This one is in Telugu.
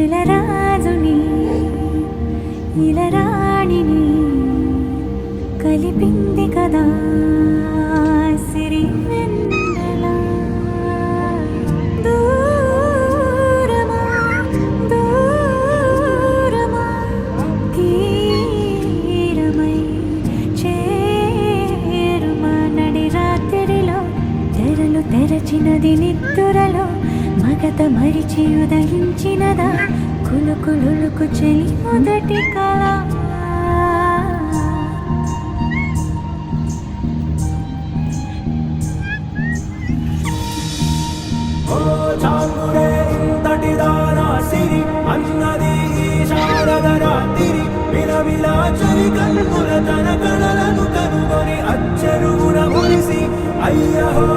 రాజుని ఇలరాణిని కలిపింది కదా సిరి వెన్నెల. దూరమా దూరమా తీరమై చేరుమా నడి రాత్రిలో తెరలు తెరచినది నిద్దురలో మగత మరిచి ఉదయించినదా కులుకులుకు చెలి మొదటి కళ. ఇంతటిదానా సిరి అన్నది శారద రాత్రి విలవిలాచరి కన్నుల తన కళలను కనుగొని అచ్చరుగున మురిసి అయ్యహో